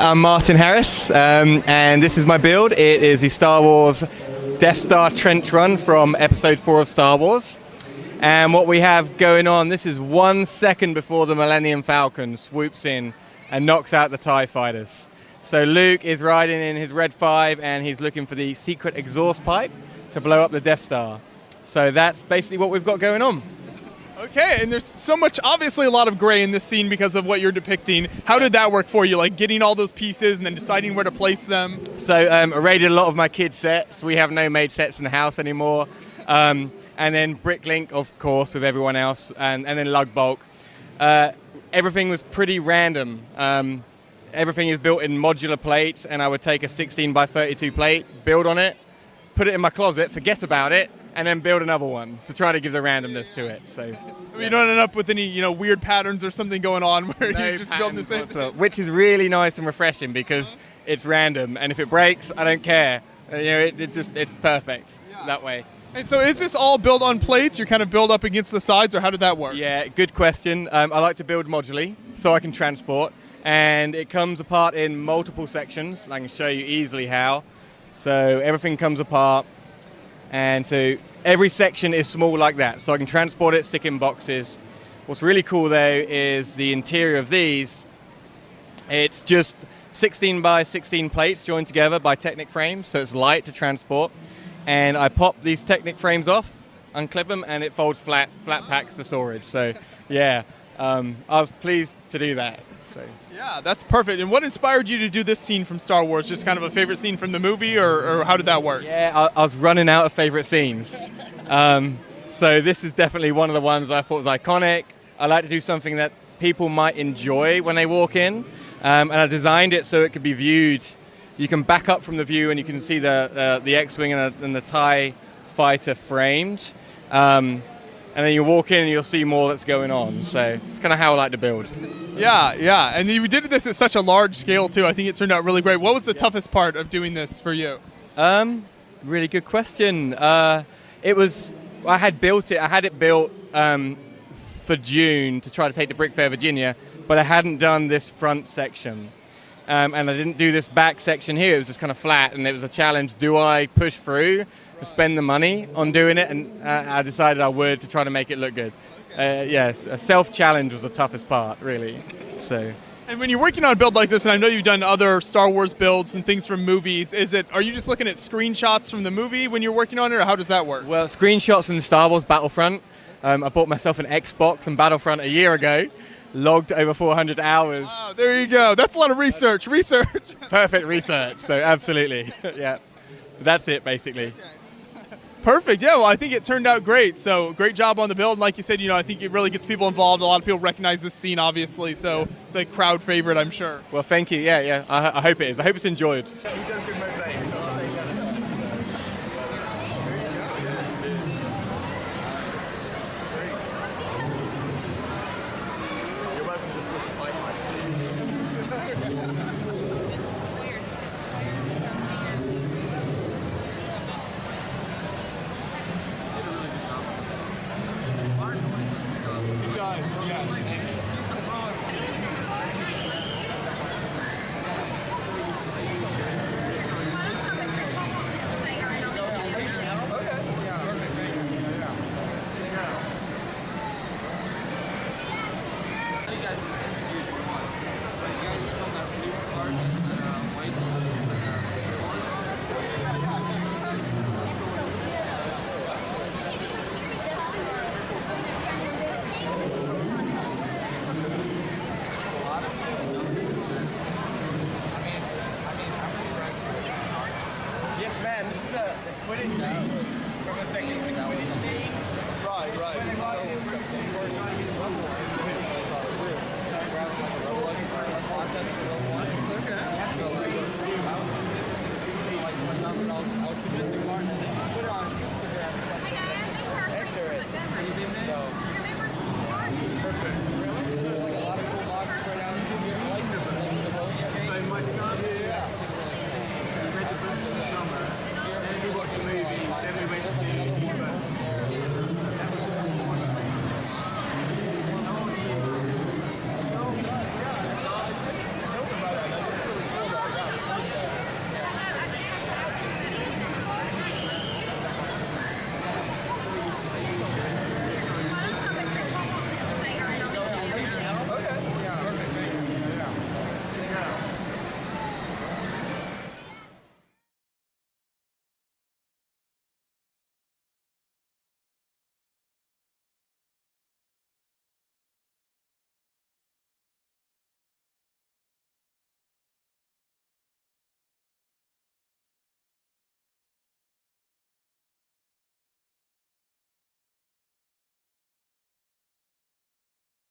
I'm Martin Harris, and this is my build. It is the Star Wars Death Star trench run from Episode 4 of Star Wars. And what we have going on, this is 1 second before the Millennium Falcon swoops in and knocks out the TIE fighters. So Luke is riding in his Red 5 and he's looking for the secret exhaust pipe to blow up the Death Star. So that's basically what we've got going on. Okay, and there's so much, obviously a lot of gray in this scene because of what you're depicting. How did that work for you, like getting all those pieces and then deciding where to place them? So I raided a lot of my kids' sets. We have no made sets in the house anymore. And then BrickLink, of course, with everyone else, and then Lug Bulk. Everything was pretty random. Everything is built in modular plates, and I would take a 16 by 32 plate, build on it, put it in my closet, forget about it, and then build another one to try to give the randomness to it. So you don't end up with any, weird patterns or something going on where you're just building the same thing. Which is really nice and refreshing because it's random, and if it breaks, I don't care. It's perfect that way. And so is this all built on plates? You kind of build up against the sides, or how did that work? Yeah, good question. I like to build modularly so I can transport, and it comes apart in multiple sections. I can show you easily how. So everything comes apart. And so every section is small like that, so I can transport it, stick in boxes. What's really cool though is the interior of these. It's just 16 by 16 plates joined together by Technic frames, so it's light to transport. And I pop these Technic frames off, unclip them, and it folds flat packs for storage. So yeah, I was pleased to do that. So. Yeah, that's perfect. And what inspired you to do this scene from Star Wars? Just kind of a favorite scene from the movie, or how did that work? Yeah, I was running out of favorite scenes. So this is definitely one of the ones I thought was iconic. I like to do something that people might enjoy when they walk in. And I designed it so it could be viewed. You can back up from the view and you can see the X-Wing and the TIE fighter framed. And then you walk in and you'll see more that's going on. So it's kind of how I like to build. Yeah. And you did this at such a large scale, too. I think it turned out really great. What was the toughest part of doing this for you? Really good question. I had it built for June to try to take to BrickFair, Virginia, but I hadn't done this front section. And I didn't do this back section here. It was just kind of flat, and it was a challenge. Do I push through and spend the money on doing it? And I decided I would to try to make it look good. Yes, a self-challenge was the toughest part, really. So. And when you're working on a build like this, and I know you've done other Star Wars builds and things from movies, are you just looking at screenshots from the movie when you're working on it, or how does that work? Well, screenshots from Star Wars Battlefront. I bought myself an Xbox and Battlefront a year ago. Logged over 400 hours. Oh, there you go. That's a lot of research. Perfect research. So absolutely, yeah. But that's it, basically. Okay. Perfect. Yeah, well, I think it turned out great. So great job on the build. And like you said, I think it really gets people involved. A lot of people recognize this scene, obviously. So it's a crowd favorite, I'm sure. Well, thank you. Yeah. I hope it is. I hope it's enjoyed. Right.